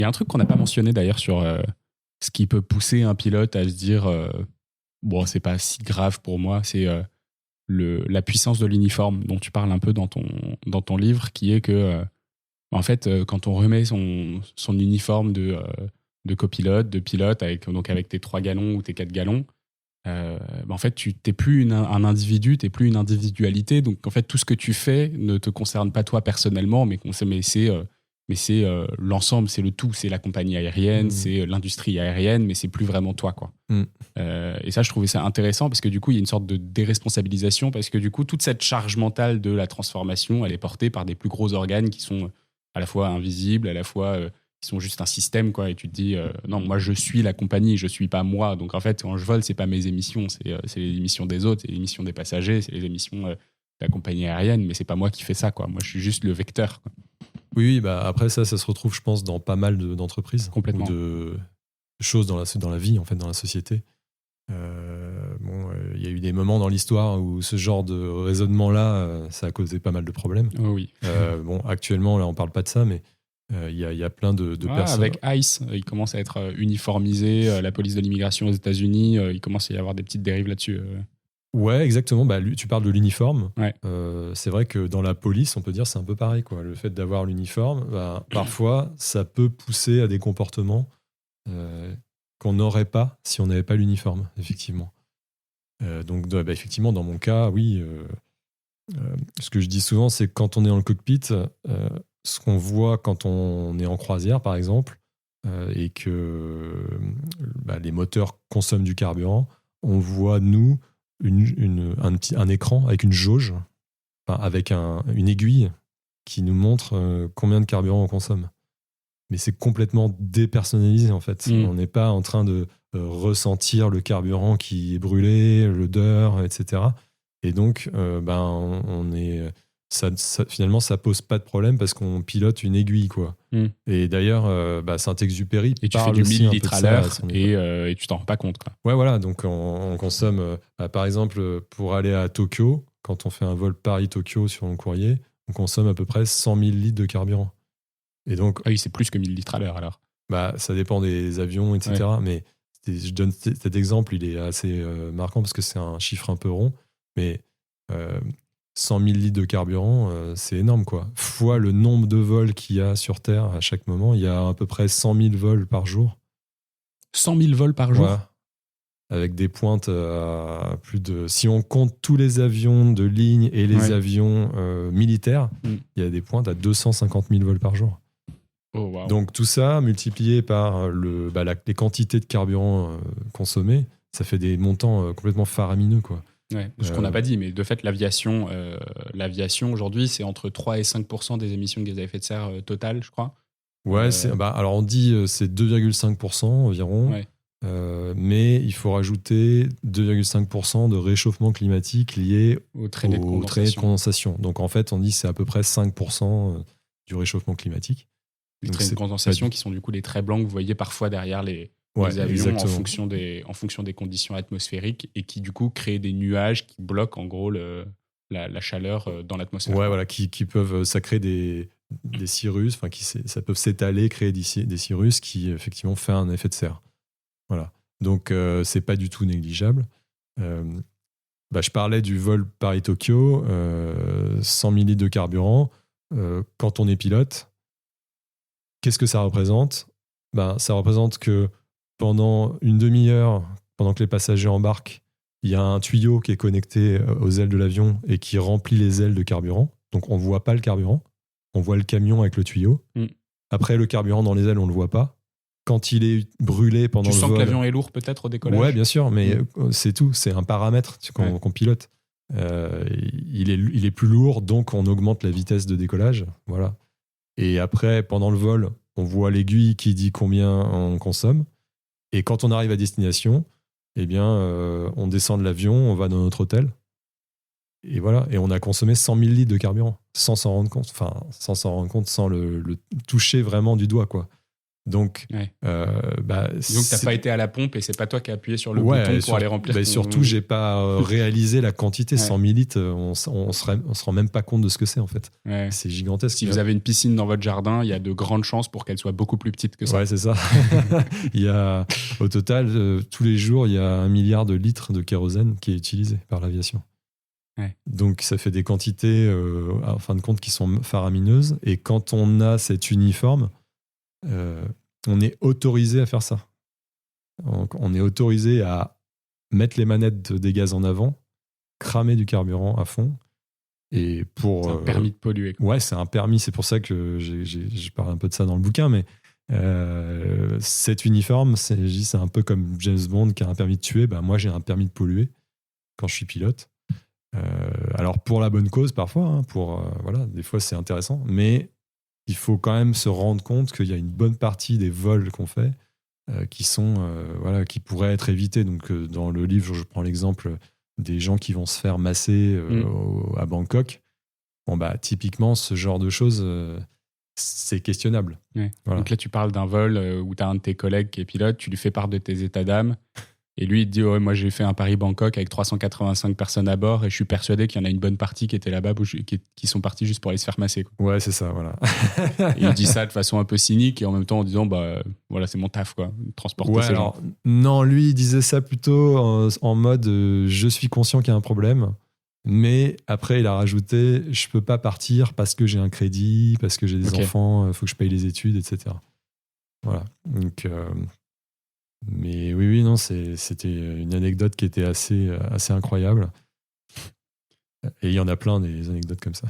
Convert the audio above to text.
Il y a un truc qu'on n'a pas mentionné d'ailleurs sur ce qui peut pousser un pilote à se dire bon, c'est pas si grave pour moi, c'est la puissance de l'uniforme dont tu parles un peu dans ton livre, qui est que en fait, quand on remet son uniforme de copilote, de pilote, donc avec tes 3 gallons ou tes 4 gallons, en fait, tu n'es plus un individu, tu n'es plus une individualité. Donc, en fait, tout ce que tu fais ne te concerne pas toi personnellement, mais c'est l'ensemble, c'est le tout. C'est la compagnie aérienne, c'est l'industrie aérienne, mais c'est plus vraiment toi, quoi. Et ça, je trouvais ça intéressant parce que du coup, il y a une sorte de déresponsabilisation parce que du coup, toute cette charge mentale de la transformation, elle est portée par des plus gros organes qui sont à la fois invisibles, à la fois qui sont juste un système, quoi. Et tu te dis, non, moi, je suis la compagnie, je suis pas moi. Donc, en fait, quand je vole, c'est pas mes émissions, c'est les émissions des autres, c'est les émissions des passagers, c'est les émissions de la compagnie aérienne, mais c'est pas moi qui fais ça, quoi. Moi, je suis juste le vecteur, quoi. Oui, bah après ça se retrouve, je pense, dans pas mal d'entreprises. Complètement. Ou de choses dans la vie, en fait, dans la société. Il y a eu des moments dans l'histoire où ce genre de raisonnement-là, ça a causé pas mal de problèmes. Oh, oui. Actuellement, là, on parle pas de ça, mais il y a plein de personnes. Avec ICE, il commence à être uniformisé, la police de l'immigration aux États-Unis, il commence à y avoir des petites dérives là-dessus. Ouais, exactement. Tu parles de l'uniforme. Ouais. C'est vrai que dans la police, on peut dire c'est un peu pareil, quoi. Le fait d'avoir l'uniforme, parfois, ça peut pousser à des comportements qu'on n'aurait pas si on n'avait pas l'uniforme, effectivement. Donc, effectivement, dans mon cas, oui. Ce que je dis souvent, c'est que quand on est dans le cockpit, ce qu'on voit quand on est en croisière, par exemple, et que les moteurs consomment du carburant, on voit, nous, un écran avec une jauge, avec une aiguille qui nous montre combien de carburant on consomme. Mais c'est complètement dépersonnalisé, en fait. On n'est pas en train de ressentir le carburant qui est brûlé, l'odeur, etc. Et donc, on est... finalement, ça pose pas de problème parce qu'on pilote une aiguille, quoi. Et d'ailleurs, Saint-Exupéry et tu parle fais du aussi 1000 un peu litres de à ça l'heure et tu t'en rends pas compte, quoi. Ouais, voilà. Donc, on consomme, par exemple, pour aller à Tokyo, quand on fait un vol Paris-Tokyo sur un courrier, on consomme à peu près 100 000 litres de carburant. Et donc, oui, c'est plus que 1000 litres à l'heure, alors. Ça dépend des avions, etc. Ouais. Mais je donne cet exemple, il est assez marquant parce que c'est un chiffre un peu rond. Mais 100 000 litres de carburant, c'est énorme, quoi. Fois le nombre de vols qu'il y a sur Terre à chaque moment, il y a à peu près 100 000 vols par jour. 100 000 vols par jour? Ouais. Avec des pointes à plus de... Si on compte tous les avions de ligne et les avions militaires, il y a des pointes à 250 000 vols par jour. Oh, wow. Donc tout ça, multiplié par les quantités de carburant consommées, ça fait des montants complètement faramineux, quoi. Ouais, ce qu'on n'a pas dit, mais de fait, l'aviation aujourd'hui, c'est entre 3 et 5% des émissions de gaz à effet de serre totales, je crois. Ouais, alors on dit c'est 2,5% environ. Ouais. Mais il faut rajouter 2,5% de réchauffement climatique lié aux traînées de condensation. Donc en fait, on dit c'est à peu près 5% du réchauffement climatique. Les traînées de condensation qui sont du coup les traits blancs que vous voyez parfois derrière les avions en fonction des conditions atmosphériques et qui du coup créent des nuages qui bloquent en gros la chaleur dans l'atmosphère. Ouais, voilà, qui peuvent, ça crée des cirrus, ça peut s'étaler, créer des cirrus qui effectivement fait un effet de serre. Voilà. Donc, c'est pas du tout négligeable. Je parlais du vol Paris-Tokyo, 100 000 litres de carburant. Quand on est pilote, qu'est-ce que ça représente ? Ça représente que pendant une demi-heure, pendant que les passagers embarquent, il y a un tuyau qui est connecté aux ailes de l'avion et qui remplit les ailes de carburant. Donc, on ne voit pas le carburant. On voit le camion avec le tuyau. Après, le carburant dans les ailes, on ne le voit pas. Quand il est brûlé pendant le vol... Tu sens que l'avion est lourd peut-être au décollage ? Ouais, bien sûr, mais c'est tout. C'est un paramètre qu'on pilote. Il est plus lourd, donc on augmente la vitesse de décollage. Voilà. Et après, pendant le vol, on voit l'aiguille qui dit combien on consomme. Et quand on arrive à destination, eh bien, on descend de l'avion, on va dans notre hôtel. Et voilà. Et on a consommé 100 000 litres de carburant, sans s'en rendre compte. Enfin, sans s'en rendre compte, sans le toucher vraiment du doigt, quoi. Donc, Ouais. bah, Donc, t'as pas été à la pompe et c'est pas toi qui as appuyé sur le Ouais, bouton pour aller remplir. Bah, surtout, j'ai pas réalisé la quantité. Ouais. 100 millilitres, on se rend même pas compte de ce que c'est en fait. Ouais. C'est gigantesque. Si vous avez une piscine dans votre jardin, il y a de grandes chances pour qu'elle soit beaucoup plus petite que ça. Ouais, c'est ça. Il y a, au total, tous les jours, il y a 1 milliard de litres de kérosène qui est utilisé par l'aviation. Ouais. Donc, ça fait des quantités, en fin de compte, qui sont faramineuses. Et quand on a cet uniforme, on est autorisé à faire ça. On est autorisé à mettre les manettes des gaz en avant, cramer du carburant à fond. Et pour, c'est un permis de polluer. Ouais, c'est un permis. C'est pour ça que je parle un peu de ça dans le bouquin. Mais cet uniforme, c'est un peu comme James Bond qui a un permis de tuer. Ben, moi, j'ai un permis de polluer quand je suis pilote. Alors, pour la bonne cause, parfois. Hein, voilà, des fois, c'est intéressant. Mais il faut quand même se rendre compte qu'il y a une bonne partie des vols qu'on fait qui pourraient être évités. Donc, dans le livre, je prends l'exemple des gens qui vont se faire masser à Bangkok. Bon, bah, typiquement, ce genre de choses, c'est questionnable. Ouais. Voilà. Donc là, tu parles d'un vol où tu as un de tes collègues qui est pilote, tu lui fais part de tes états d'âme. Et lui, il te dit, ouais, moi j'ai fait un Paris-Bangkok avec 385 personnes à bord et je suis persuadé qu'il y en a une bonne partie qui étaient là-bas, qui sont partis juste pour aller se faire masser. Quoi. Ouais, c'est ça, voilà. Et il dit ça de façon un peu cynique et en même temps en disant, bah voilà, c'est mon taf, quoi, transporter ces gens. Non, lui, il disait ça plutôt en mode je suis conscient qu'il y a un problème, mais après, il a rajouté je peux pas partir parce que j'ai un crédit, parce que j'ai des enfants, il faut que je paye les études, etc. Voilà. Donc. Mais oui, non, c'était une anecdote qui était assez incroyable. Et il y en a plein des anecdotes comme ça.